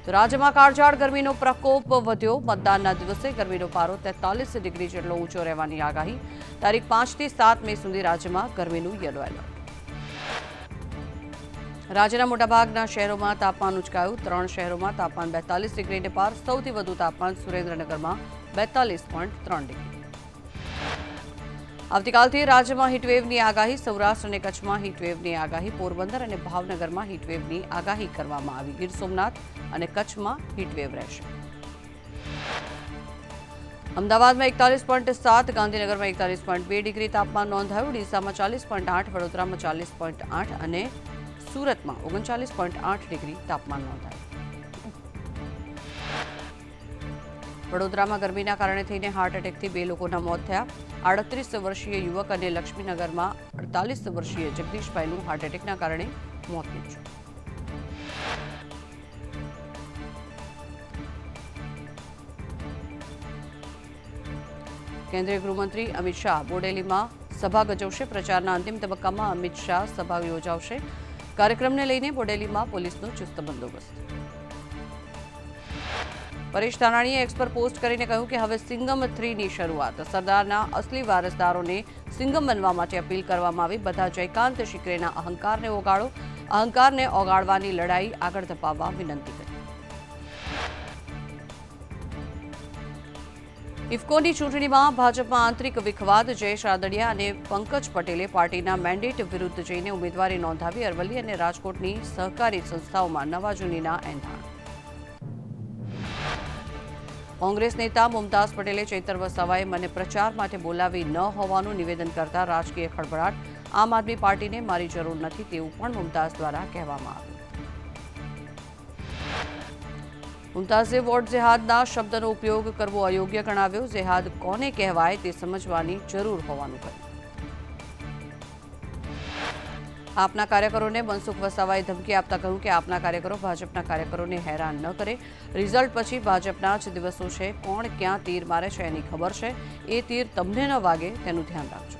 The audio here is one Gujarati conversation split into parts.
તો રાજ્યમાં કાળઝાળ ગરમીનો પ્રકોપ વધ્યો. મતદાનના દિવસે ગરમીનો પારો 43 ડિગ્રી જેટલો ઊંચો રહેવાની આગાહી. તારીખ 5 થી 7 મે સુધી રાજ્યમાં ગરમીનું યલો એલર્ટ. રાજ્યના મોટાભાગના શહેરોમાં તાપમાન ઉંચકાયું. 3 શહેરોમાં તાપમાન 42 ડિગ્રીને પાર. સૌથી વધુ તાપમાન સુરેન્દ્રનગરમાં 42.3 ડિગ્રી. આવતીકાલથી રાજ્યમાં હીટવેવની આગાહી. સૌરાષ્ટ્ર અને કચ્છમાં હીટવેવની આગાહી. પોરબંદર અને ભાવનગરમાં હીટવેવની આગાહી કરવામાં આવી. ગીર સોમનાથ અને કચ્છમાં હીટવેવ રહેશે. અમદાવાદમાં 41.7, ગાંધીનગરમાં 41.2 ડિગ્રી તાપમાન નોંધાયું. ડીસામાં 40.8, વડોદરામાં 40.8 અને સુરતમાં 39.8 ડિગ્રી તાપમાન નોંધાયું. વડોદરામાં ગરમીના કારણે થઈને હાર્ટ એટેકથી 2 લોકોના મોત થયા. 38 વર્ષીય યુવક અને લક્ષ્મીનગરમાં 48 વર્ષીય જગદીશભાઈનું હાર્ટ એટેકના કારણે મોત નીપજ્યું. કેન્દ્રીય ગૃહમંત્રી અમિત શાહ બોડેલીમાં સભા ગજવશે. પ્રચારના અંતિમ તબક્કામાં અમિત શાહ સભા યોજાવશે. કાર્યક્રમને લઈને બોડેલીમાં પોલીસનો ચુસ્ત બંદોબસ્ત. પરેશ ધાનાણીએ એક્સ પર પોસ્ટ કરીને કહ્યું કે હવે સિંગમ 3ની શરૂઆત. સરદારના અસલી વારસદારોને સિંગમ બનવા માટે અપીલ કરવામાં આવી. બધા જયકાંત શિકરેના અહંકારને ઓગાળો. અહંકારને ઓગાળવાની લડાઈ આગળ ધપાવવા વિનંતી કરી. ઇફકોની ચૂંટણીમાં ભાજપમાં આંતરિક વિખવાદ. જયેશ રાદડિયા અને પંકજ પટેલે પાર્ટીના મેન્ડેટ વિરુદ્ધ જઈને ઉમેદવારી નોંધાવી. અરવલ્લી અને રાજકોટની સહકારી સંસ્થાઓમાં નવા જૂનીના એંધાણ. કોંગ્રેસ નેતા મુમતાઝ પટેલે ચૈતર વસાવાએ મને પ્રચાર માટે બોલાવી ન હોવાનું નિવેદન કરતા રાજકીય ખળભળાટ. આમ આદમી પાર્ટીને મારી જરૂર નથી તેવું પણ મુમતાઝ દ્વારા કહેવામાં આવ્યું. મુમતાઝે વોટ જેહાદના શબ્દનો ઉપયોગ કરવો અયોગ્ય ગણાવ્યો. જેહાદ કોને કહેવાય તે સમજવાની જરૂર હોવાનું કહ્યું. આપના કાર્યકરોને મનસુખ વસાવાએ ધમકી આપતા કહ્યું કે આપના કાર્યકરો ભાજપના કાર્યકરોને હેરાન ન કરે. રિઝલ્ટ પછી ભાજપના જ દિવસો છે. કોણ ક્યાં તીર મારે છે એની ખબર છે. એ તીર તમને ન વાગે તેનું ધ્યાન રાખજો.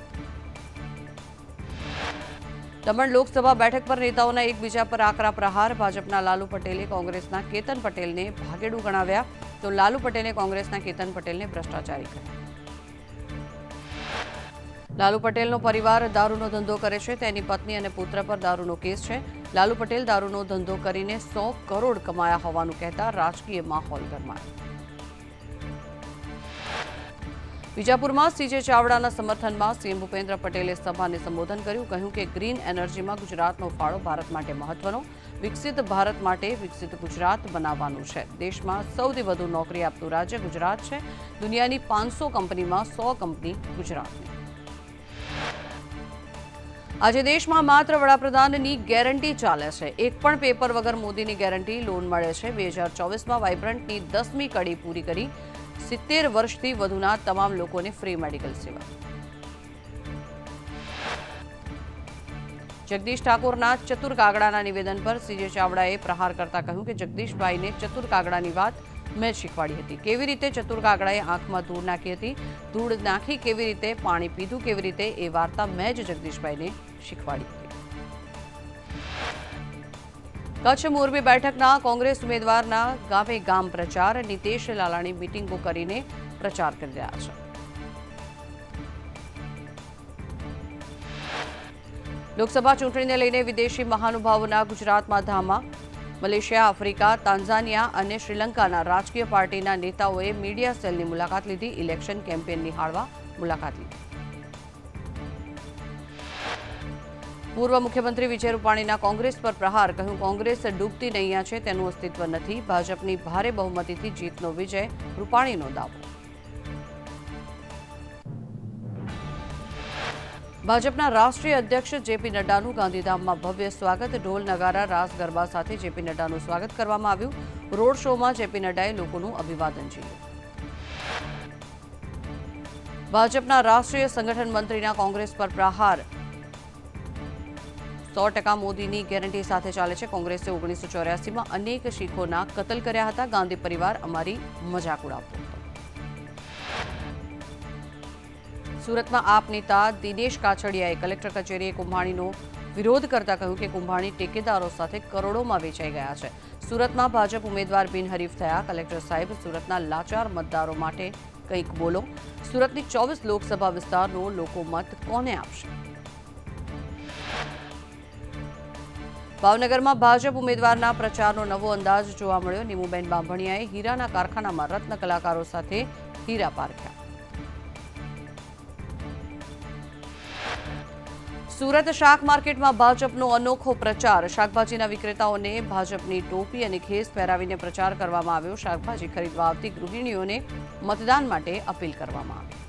દમણ લોકસભા બેઠક પર નેતાઓના એકબીજા પર આકરા પ્રહાર. ભાજપના લાલુ પટેલે કોંગ્રેસના કેતન પટેલને ભાગેડુ ગણાવ્યા તો લાલુ પટેલે કોંગ્રેસના કેતન પટેલને ભ્રષ્ટાચારી કહ્યા. લાલુ પટેલનો પરિવાર દારૂનો ધંધો કરે છે. તેની પત્ની અને પુત્ર પર દારૂનો કેસ છે. લાલુ પટેલ દારૂનો ધંધો કરીને 100 કરોડ કમાયા હોવાનું કહેતા રાજકીય માહોલ ગરમાયો. વિજાપુરમાં સીજે ચાવડાના સમર્થનમાં સીએમ ભૂપેન્દ્ર પટેલે સભાને સંબોધન કર્યું. કહ્યું કે ગ્રીન એનર્જીમાં ગુજરાતનો ફાળો ભારત માટે મહત્વનો. વિકસિત ભારત માટે વિકસિત ગુજરાત બનાવવાનું છે. દેશમાં સૌથી વધુ નોકરી આપતું રાજ્ય ગુજરાત છે. દુનિયાની 500 કંપનીમાં 100 કંપની ગુજરાતની. આજે દેશમાં માત્ર વડાપ્રધાનની ગેરંટી ચાલે છે. એક પણ પેપર વગર મોદીની ગેરંટી લોન મળે છે. 2024માં વાઇબ્રન્ટની 10મી કડી પૂરી કરી. 70 વર્ષથી વધુના તમામ લોકોને ફ્રી મેડિકલ સેવા. જગદીશ ઠાકોરના ચતુર કાગડાના નિવેદન પર સીજે ચાવડાએ પ્રહાર કરતા કહ્યું કે જગદીશભાઈને ચતુર કાગડાની વાત મેં શીખવાડી હતી. કેવી રીતે ચતુર કાગડાએ આંખમાં ધૂળ નાખી હતી, ધૂળ નાખી કેવી રીતે, પાણી પીધું કેવી રીતે, એ વાર્તા મેં જ જગદીશભાઈને શીખવાડી હતી. કચ્છ મોરબી બેઠકના કોંગ્રેસ ઉમેદવારના ગામે ગામ પ્રચાર. નીતેશ લાલાણી મિટિંગો કરીને પ્રચાર કરી રહ્યા છે. લોકસભા ચૂંટણીને લઈને વિદેશી મહાનુભાવોના ગુજરાતમાં ધામા. મલેશિયા, આફ્રિકા, તાન્ઝાનિયા અને શ્રીલંકાના રાજકીય પાર્ટીના નેતાઓએ મીડિયા સેલની મુલાકાત લીધી. ઇલેક્શન કેમ્પેન નિહાળવા મુલાકાત લીધી. પૂર્વ મુખ્યમંત્રી વિજય રૂપાણીના કોંગ્રેસ પર પ્રહાર. કહ્યું કોંગ્રેસ ડૂબતી નૈયા છે. તેનું અસ્તિત્વ નથી. ભાજપની ભારે બહુમતીથી જીતનો વિજય. રૂપાણીનો દાવો. ભાજપના રાષ્ટ્રીય અધ્યક્ષ જેપી નડ્ડાનું ગાંધીધામમાં ભવ્ય સ્વાગત. ઢોલ નગારા રાસ ગરબા સાથે જેપી નડ્ડાનું સ્વાગત કરવામાં આવ્યું. રોડ શોમાં જેપી નડ્ડાએ લોકોનું અભિવાદન ઝીલ્યું. ભાજપના રાષ્ટ્રીય સંગઠન મંત્રીના કોંગ્રેસ પર પ્રહાર. 100% મોદીની ગેરંટી સાથે ચાલે છે. કોંગ્રેસે 1984માં અનેક શીખોના કતલ કર્યા હતા. ગાંધી પરિવાર અમારી મજાક ઉડાવતો હતો. સુરતમાં આપ નેતા દિનેશ કાછડિયાએ કલેક્ટર કચેરીએ કુંભાણીનો વિરોધ કરતા કહ્યું કે કુંભાણી ટેકેદારો સાથે કરોડોમાં વેચાઈ ગયા છે. સુરતમાં ભાજપ ઉમેદવાર બિનહરીફ થયા. કલેક્ટર સાહેબ, સુરતના લાચાર મતદારો માટે કંઈક બોલો. સુરતની 24 લોકસભા વિસ્તારનો લોકો મત કોને આપશે? ભાવનગરમાં ભાજપ ઉમેદવારના પ્રચારનો નવો અંદાજ જોવા મળ્યો. નીમુબેન બાંભણિયાએ હીરાના કારખાનામાં રત્ન કલાકારો સાથે હીરા પારખ્યા. સુરત શાક માર્કેટમાં ભાજપનો અનોખો પ્રચાર. શાકભાજીના વિક્રેતાઓને ભાજપની ટોપી અને ખેસ પહેરાવીને પ્રચાર કરવામાં આવ્યો. શાકભાજી ખરીદવા આવતી ગૃહિણીઓને મતદાન માટે અપીલ કરવામાં આવી.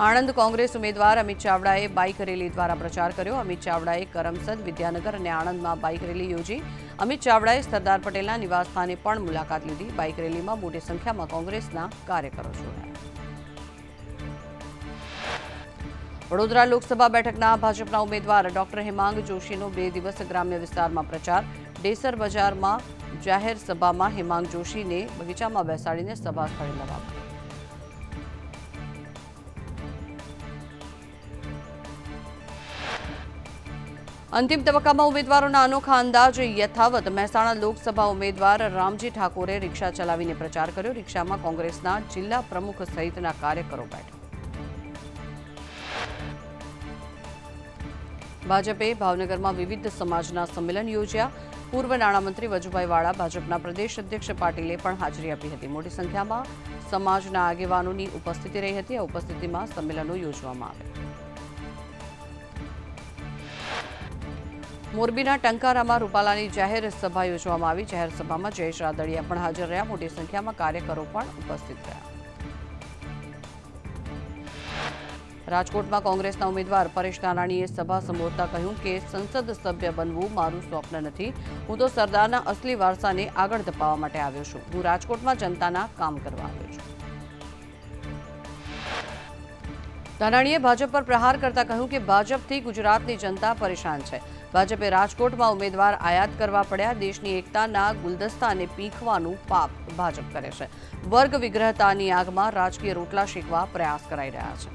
આણંદ કોંગ્રેસ ઉમેદવાર અમિત ચાવડાએ બાઇક રેલી દ્વારા પ્રચાર કર્યો. અમિત ચાવડાએ કરમસદ, વિદ્યાનગર અને આણંદમાં બાઇક રેલી યોજી. અમિત ચાવડાએ સરદાર પટેલના નિવાસસ્થાને પણ મુલાકાત લીધી. બાઇક રેલીમાં મોટી સંખ્યામાં કોંગ્રેસના કાર્યકરો જોડાયા. વડોદરા લોકસભા બેઠકના ભાજપના ઉમેદવાર ડોક્ટર હેમાંગ જોશીનો 2 દિવસ ગ્રામ્ય વિસ્તારમાં પ્રચાર. ડેસર બજારમાં જાહેર સભામાં હેમાંગ જોશીને બગીચામાં બેસાડીને સભા સ્થળે લવાયા. અંતિમ તબક્કામાં ઉમેદવારોના અનોખા અંદાજ યથાવત. મહેસાણા લોકસભા ઉમેદવાર રામજી ઠાકોરે રિક્ષા ચલાવીને પ્રચાર કર્યો. રિક્ષામાં કોંગ્રેસના જિલ્લા પ્રમુખ સહિતના કાર્યકરો બેઠા. ભાજપે ભાવનગરમાં વિવિધ સમાજના સંમેલન યોજ્યા. પૂર્વ નાણામંત્રી વજુભાઈ વાળા, ભાજપના પ્રદેશ અધ્યક્ષ પાટીલે પણ હાજરી આપી હતી. મોટી સંખ્યામાં સમાજના આગેવાનોની ઉપસ્થિતિ રહી હતી. આ ઉપસ્થિતિમાં સંમેલનો યોજવામાં આવ્યા. મોરબીના ટંકારામાં રૂપાલાની જાહેર સભા યોજવામાં આવી. જાહેર સભામાં જયેશ રાદડિયા પણ હાજર રહ્યા. મોટી સંખ્યામાં કાર્યકરો પણ ઉપસ્થિત રહ્યા. રાજકોટમાં કોંગ્રેસના ઉમેદવાર પરેશ ધાનાણીએ સભા સંબોધતા કહ્યું કે સંસદ સભ્ય બનવું મારું સ્વપ્ન નથી. હું તો સરદારના અસલી વારસાને આગળ ધપાવવા માટે આવ્યો છું. હું રાજકોટમાં જનતાના કામ કરવા આવ્યો છું. ધાનાણીએ ભાજપ પર પ્રહાર કરતા કહ્યું કે ભાજપથી ગુજરાતની જનતા પરેશાન છે. ભાજપે રાજકોટમાં ઉમેદવાર આયાત કરવા પડ્યા. દેશની એકતાના ગુલદસ્તાને પીંખવાનું પાપ ભાજપ કરે છે. વર્ગ વિગ્રહતાની આગમાં રાજકીય રોટલા શેકવા પ્રયાસ કરાઈ રહ્યા છે.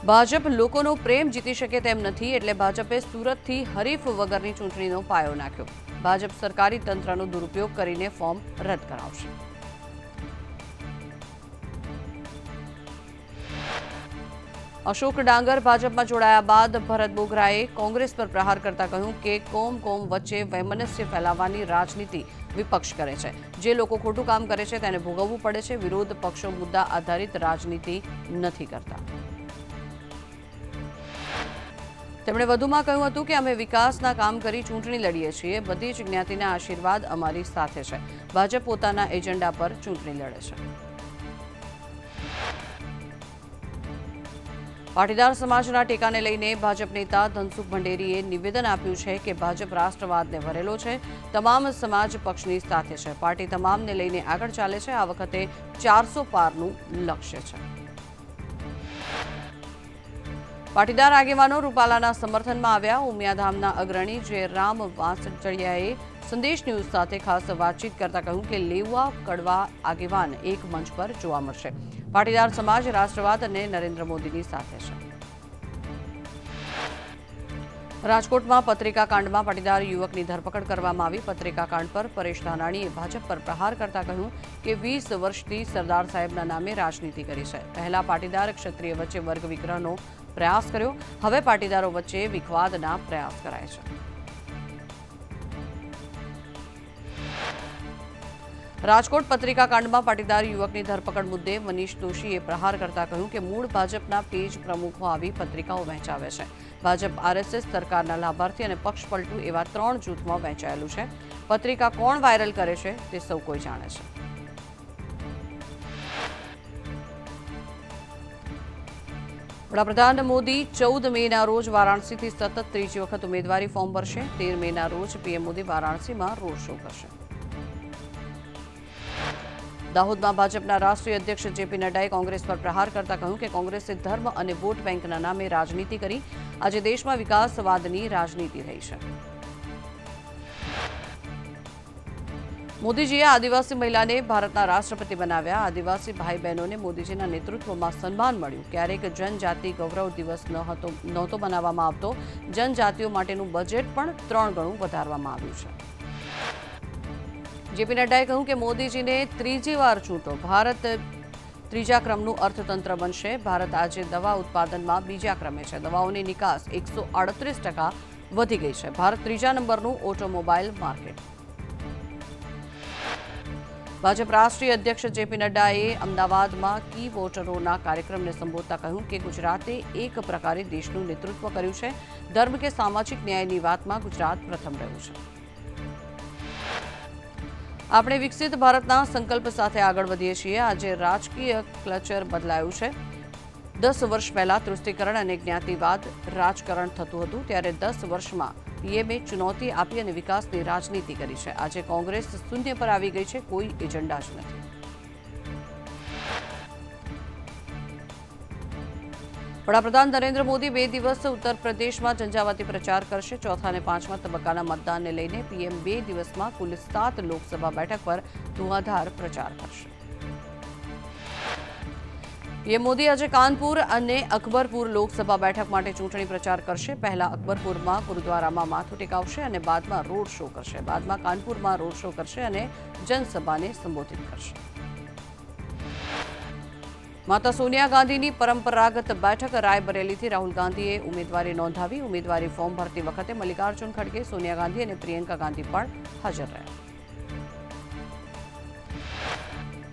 ભાજપ લોકોનો પ્રેમ જીતી શકે તેમ નથી, એટલે ભાજપે સુરતથી હરીફ વગરની ચૂંટણીનો પાયો નાખ્યો. ભાજપ સરકારી તંત્રનો દુરુપયોગ કરીને ફોર્મ રદ કરાવશે. અશોક ડાંગર ભાજપમાં જોડાયા બાદ ભરત બોગરાએ કોંગ્રેસ પર પ્રહાર કરતા કહ્યું કે કોમ વચ્ચે વૈમનસ્ય ફેલાવવાની રાજનીતિ વિપક્ષ કરે છે. જે લોકો ખોટું કામ કરે છે તેને ભોગવવું પડે છે. વિરોધ પક્ષો મુદ્દા આધારિત રાજનીતિ નથી કરતા. તેમણે વધુમાં કહ્યું હતું કે અમે વિકાસના કામ કરી ચૂંટણી લડીએ છીએ. બધી જ જ્ઞાતિના આશીર્વાદ અમારી સાથે છે. ભાજપ પોતાના એજન્ડા પર ચૂંટણી લડે છે. પાટીદાર સમાજના ટેકાને લઈને ભાજપ નેતા ધનસુખ ભંડેરીએ નિવેદન આપ્યું છે કે ભાજપ રાષ્ટ્રવાદને ભરેલો છે. તમામ સમાજ પક્ષની સાથે છે. પાર્ટી તમામને લઈને આગળ ચાલે છે. આ વખતે 400 પારનું લક્ષ્ય છે. પાટીદાર આગેવાનો રૂપાલાના સમર્થનમાં આવ્યા. ઉમિયાધામના અગ્રણી જયરામ વાંસચડિયાએ સંદેશ ન્યૂઝ સાથે ખાસ વાતચીત કરતા કહ્યું કે લેવા કડવા આગેવાન એક મંચ પર જોવા મળશે. પાટીદાર સમાજ રાષ્ટ્રવાદ અને નરેન્દ્ર મોદીની સાથે છે. રાજકોટમાં પત્રિકાકાંડમાં પાટીદાર યુવકની ધરપકડ કરવામાં આવી. પત્રિકાકાંડ પર પરેશ ધાનાણીએ ભાજપ પર પ્રહાર કરતા કહ્યું કે 20 વર્ષથી સરદાર સાહેબના નામે રાજનીતિ કરી છે. પહેલા પાટીદાર ક્ષત્રિય વચ્ચે વર્ગ વિગ્રહનો પ્રયાસ કર્યો. હવે પાટીદારો વચ્ચે વિખવાદના પ્રયાસ કરાય છે. રાજકોટ પત્રિકાકાંડમાં પાટીદાર યુવકની ધરપકડ મુદ્દે મનીષ દોશીએ પ્રહાર કરતા કહ્યું કે મૂળ ભાજપના પેજ પ્રમુખો આવી પત્રિકાઓ વહેંચાવે છે. ભાજપ, આરએસએસ, સરકારના લાભાર્થી અને પક્ષપલટુ એવા 3 જૂથમાં વહેંચાયેલું છે. પત્રિકા કોણ વાયરલ કરે છે તે સૌ કોઈ જાણે છે. વડાપ્રધાન મોદી 14 મેના રોજ વારાણસીથી સતત ત્રીજી વખત ઉમેદવારી ફોર્મ ભરશે. 13 મેના રોજ પીએમ મોદી વારાણસીમાં રોડ શો કરશે. દાહોદમાં ભાજપના રાષ્ટ્રીય અધ્યક્ષ જેપી નડ્ડાએ કોંગ્રેસ પર પ્રહાર કરતા કહ્યું કે કોંગ્રેસે ધર્મ અને વોટ બેંકના નામે રાજનીતિ કરી. આજે દેશમાં વિકાસવાદની રાજનીતિ થઈ છે. મોદીજીએ આદિવાસી મહિલાને ભારતના રાષ્ટ્રપતિ બનાવ્યા. આદિવાસી ભાઈ બહેનોને મોદીજીના નેતૃત્વમાં સન્માન મળ્યું. ક્યારેક જનજાતિ ગૌરવ દિવસ નહોતો બનાવવામાં આવતો. જનજાતિઓ માટેનું બજેટ પણ 3 ગણું વધારવામાં આવ્યું છે. જેપી નડ્ડાએ કહ્યું કે મોદીજીને ત્રીજી વાર ચૂંટો. ભારત ત્રીજા ક્રમનું અર્થતંત્ર બનશે. ભારત આજે દવા ઉત્પાદનમાં બીજા ક્રમે છે. દવાઓની નિકાસ 138% વધી ગઈ છે. ભારત ત્રીજા નંબરનું ઓટોમોબાઈલ માર્કેટ. ભાજપ રાષ્ટ્રીય અધ્યક્ષ જેપી નડ્ડાએ અમદાવાદમાં કી વોટરોના કાર્યક્રમને સંબોધતા કહ્યું કે ગુજરાતે એક પ્રકારે દેશનું નેતૃત્વ કર્યું છે. ધર્મ કે સામાજિક ન્યાયની વાતમાં ગુજરાત પ્રથમ રહ્યું છે. આપણે વિકસિત ભારતના સંકલ્પ સાથે આગળ વધીએ છીએ. આજે રાજકીય ક્લચર બદલાયું છે. 10 વર્ષ પહેલા તૃષ્ટિકરણ અને જ્ઞાતિવાદ રાજકારણ થતું હતું, ત્યારે 10 વર્ષમાં પીએમએ ચુનૌતી આપી અને વિકાસની રાજનીતિ કરી છે. આજે કોંગ્રેસ શૂન્ય પર આવી ગઈ છે. કોઈ એજન્ડા જ નથી. વડાપ્રધાન નરેન્દ્ર મોદી 2 દિવસ ઉત્તર પ્રદેશમાં ઝંઝાવાતી પ્રચાર કરશે. ચોથા અને 5મા તબક્કાના મતદાનને લઈને પીએમ 2 દિવસમાં કુલ 7 લોકસભા બેઠક પર ધુઆધાર પ્રચાર કરશે. પીએમ મોદી આજે કાનપુર અને અકબરપુર લોકસભા બેઠક માટે ચૂંટણી પ્રચાર કરશે. પહેલા અકબરપુરમાં ગુરુદ્વારામાં માથું ટેકાવશે અને બાદમાં રોડ શો કરશે. બાદમાં કાનપુરમાં રોડ શો કરશે અને જનસભાને સંબોધિત કરશે. માતા સોનિયા ગાંધીની પરંપરાગત બેઠક રાયબરેલીથી રાહુલ ગાંધીએ ઉમેદવારી નોંધાવી. ઉમેદવારી ફોર્મ ભરતી વખતે મલ્લિકાર્જુન ખડગે, સોનિયા ગાંધી અને પ્રિયંકા ગાંધી પણ હાજર રહ્યા.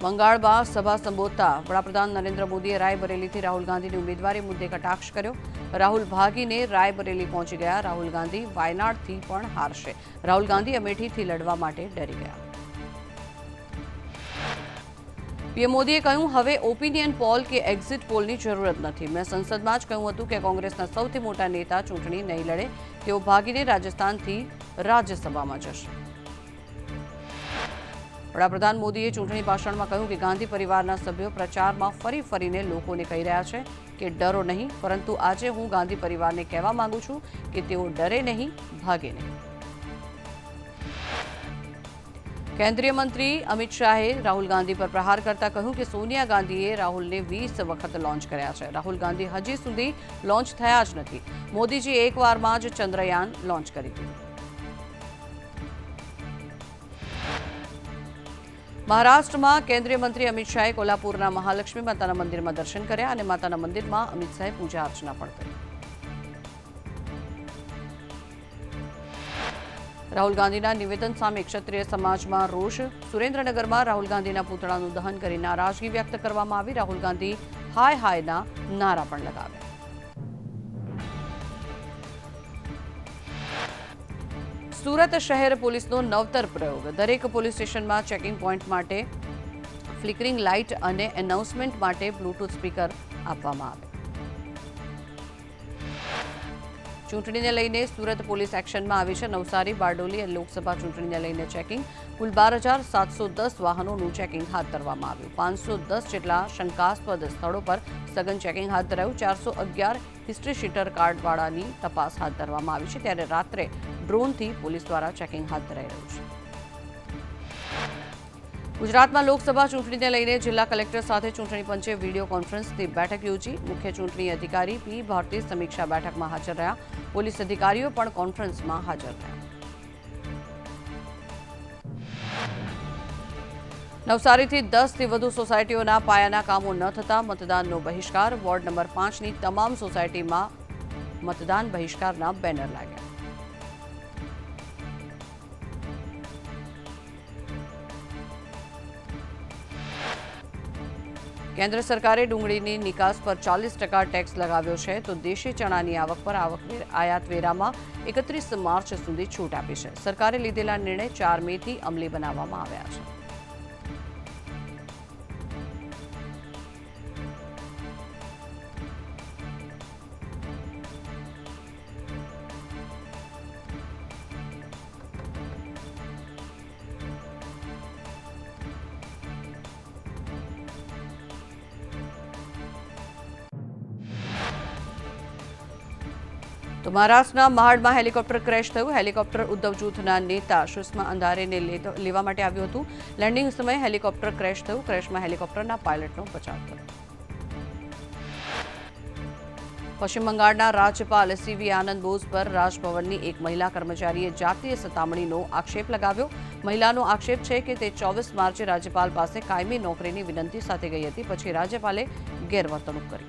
બંગાળમાં સભા સંબોધતા વડાપ્રધાન નરેન્દ્ર મોદીએ રાયબરેલીથી રાહુલ ગાંધીની ઉમેદવારી મુદ્દે કટાક્ષ કર્યો. રાહુલ ભાગીને રાયબરેલી પહોંચી ગયા. રાહુલ ગાંધી વાયનાડથી પણ હારશે. રાહુલ ગાંધી અમેઠીથી લડવા માટે ડરી ગયા. પીએમ મોદીએ કહ્યું, હવે ઓપિનિયન પોલ કે એક્ઝિટ પોલની જરૂરત નથી. મેં સંસદમાં જ કહ્યું હતું કે કોંગ્રેસના સૌથી મોટા નેતા ચૂંટણી નહીં લડે. તેઓ ભાગીને રાજસ્થાનથી રાજ્યસભામાં જશે. વડાપ્રધાન મોદીએ ચૂંટણી ભાષણમાં કહ્યું કે ગાંધી પરિવારના સભ્યો પ્રચારમાં ફરીને લોકોને કહી રહ્યા છે કે ડરો નહીં, પરંતુ આજે હું ગાંધી પરિવારને કહેવા માંગુ છું કે તેઓ ડરે નહીં, ભાગે નહીં. કેન્દ્રીય મંત્રી અમિત શાહે રાહુલ ગાંધી પર પ્રહાર કરતા કહ્યું કે સોનિયા ગાંધીએ રાહુલને 20 વખત લોન્ચ કર્યા છે. રાહુલ ગાંધી હજી સુધી લોન્ચ થયા જ નથી. મોદીજી એકવારમાં જ ચંદ્રયાન લોન્ચ કરી દીધું. મહારાષ્ટ્રમાં કેન્દ્રીય મંત્રી અમિત શાહે કોલ્હાપુરના મહાલક્ષ્મી માતાના મંદિરમાં દર્શન કર્યા અને માતાના મંદિરમાં અમિત શાહે પૂજા અર્ચના પણ કરી. રાહુલ ગાંધીના નિવેદન સામે ક્ષત્રિય સમાજમાં રોષ. સુરેન્દ્રનગરમાં રાહુલ ગાંધીના પૂતળાનું દહન કરી નારાજગી વ્યક્ત કરવામાં આવી. રાહુલ ગાંધી હાય હાયના નારા પણ લગાવ્યા. સુરત શહેર પોલીસનો નવતર પ્રયોગ. દરેક પોલીસ સ્ટેશનમાં ચેકિંગ પોઈન્ટ માટે ફ્લિકરિંગ લાઇટ અને એનાઉન્સમેન્ટ માટે બ્લૂટૂથ સ્પીકર આપવામાં આવે. ચૂંટણીને લઈને સુરત પોલીસ એક્શનમાં આવી છે. નવસારી, બારડોલી અને લોકસભા ચૂંટણીને લઈને ચેકિંગ. કુલ 12,710 વાહનોનું ચેકિંગ હાથ ધરવામાં આવ્યું. 510 જેટલા શંકાસ્પદ સ્થળો પર સઘન ચેકિંગ હાથ ધરાયું. 411 હિસ્ટ્રી શીટર કાર્ડવાળાની તપાસ હાથ ધરવામાં આવી છે. ત્યારે રાત્રે ડ્રોનથી પોલીસ દ્વારા ચેકિંગ હાથ ધરાઈ રહ્યું છે. ગુજરાતમાં લોકસભા ચૂંટણીને લઈને જિલ્લા કલેક્ટર સાથે ચૂંટણી પંચે વિડીયો કોન્ફરન્સથી બેઠક યોજી. મુખ્ય ચૂંટણી અધિકારી પી ભારતી સમીક્ષા બેઠકમાં હાજર રહ્યા. પોલીસ અધિકારીઓ પણ કોન્ફરન્સમાં હાજર રહ્યા. નવસારીથી 10થી વધુ સોસાયટીઓના પાયાના કામો ન થતા મતદાનનો બહિષ્કાર. વોર્ડ નંબર 5ની તમામ સોસાયટીમાં મતદાન બહિષ્કારના બેનર લાગ્યા. કેન્દ્ર સરકારે ડુંગળીની નિકાસ પર 40% ટેક્સ લગાવ્યો છે, તો દેશી ચણાની આવક પર આયાત વેરામાં 31 માર્ચ સુધી છૂટ આપી છે. સરકારે લીધેલા નિર્ણય 4 મેથી અમલી બનાવવામાં આવ્યા છે. તો મહારાષ્ટ્રના મહાડમાં હેલિકોપ્ટર ક્રેશ થયું. હેલિકોપ્ટર ઉદ્ધવ જૂથના નેતા સુષ્મા અંધારેને લેવા માટે આવ્યું હતું. લેન્ડિંગ સમયે હેલિકોપ્ટર ક્રેશ થયું. ક્રેશમાં હેલિકોપ્ટરના પાયલટનો બચાવ થયો. પશ્ચિમ બંગાળના રાજ્યપાલ સીવી આનંદ બોઝ પર રાજભવનની એક મહિલા કર્મચારીએ જાતીય સતામણીનો આક્ષેપ લગાવ્યો. મહિલાનો આક્ષેપ છે કે તે 24 માર્ચે રાજ્યપાલ પાસે કાયમી નોકરીની વિનંતી સાથે ગઈ હતી. પછી રાજ્યપાલે ગેરવર્તણૂક કરી.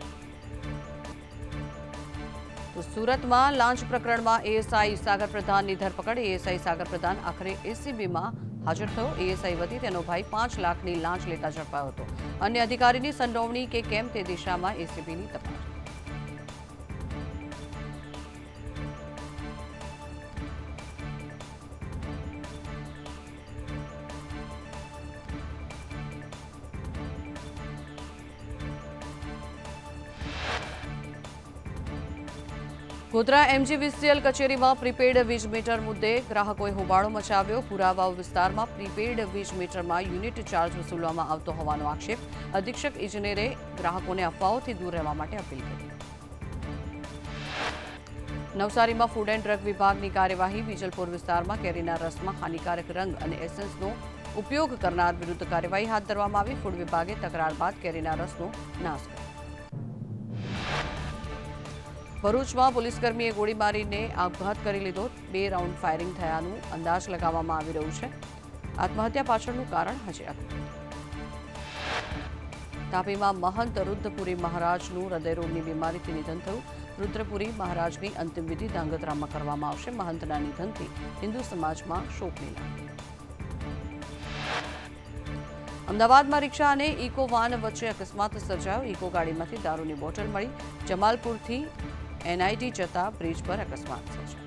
તો સુરતમાં લાંચ પ્રકરણમાં એએસઆઈ સાગર પ્રધાનની ધરપકડ. એએસઆઈ સાગર પ્રધાન આખરે એસીબીમાં હાજર થયો. એએસઆઈ વતી તેનો ભાઈ 5 લાખની લાંચ લેતા ઝડપાયો હતો. અન્ય અધિકારીની સંડોવણી કે કેમ તે દિશામાં એસીબીની તપાસ. ગોધરા એમજીવીસીએલ કચેરીમાં પ્રીપેડ વીજ મીટર મુદ્દે ગ્રાહકોએ હોબાળો મચાવ્યો. પુરાવાઓ વિસ્તારમાં પ્રીપેડ વીજ મીટરમાં યુનિટ ચાર્જ વસૂલવામાં આવતો હોવાનો આક્ષેપ. અધિક્ષક ઇજનેરે ગ્રાહકોને અફવાઓથી દૂર રહેવા માટે અપીલ કરી. નવસારીમાં ફૂડ એન્ડ ડ્રગ વિભાગની કાર્યવાહી. વિજલપુર વિસ્તારમાં કેરીના રસમાં હાનિકારક રંગ અને એસેન્સનો ઉપયોગ કરનાર વિરુદ્ધ કાર્યવાહી હાથ ધરવામાં આવી. ફૂડ વિભાગે તકરાર બાદ કેરીના રસનો નાશ કર્યો. ભરૂચમાં પોલીસકર્મીએ ગોળી મારીને આપઘાત કરી લીધો. 2 રાઉન્ડ ફાયરિંગ થયાનું અંદાજ લગાવવામાં આવી રહ્યું છે. આત્મહત્યા પાછળનું કારણ હજી અજ્ઞાત. તાપીમાં મહંત રુદ્રપુરી મહારાજનું હૃદયરોગની બીમારીથી નિધન થયું. રુદ્રપુરી મહારાજની અંતિમ વિધિ ધાંગધ્રામાં કરવામાં આવશે. મહંતના નિધનથી હિન્દુ સમાજમાં શોકની લાગણી. અમદાવાદમાં રિક્ષા અને ઇકો વાન વચ્ચે અકસ્માત સર્જાયો. ઇકો ગાડીમાંથી દારૂની બોટલ મળી. જમાલપુરથી એનઆઈટી જતા બ્રિજ પર અકસ્માત સર્જાયો.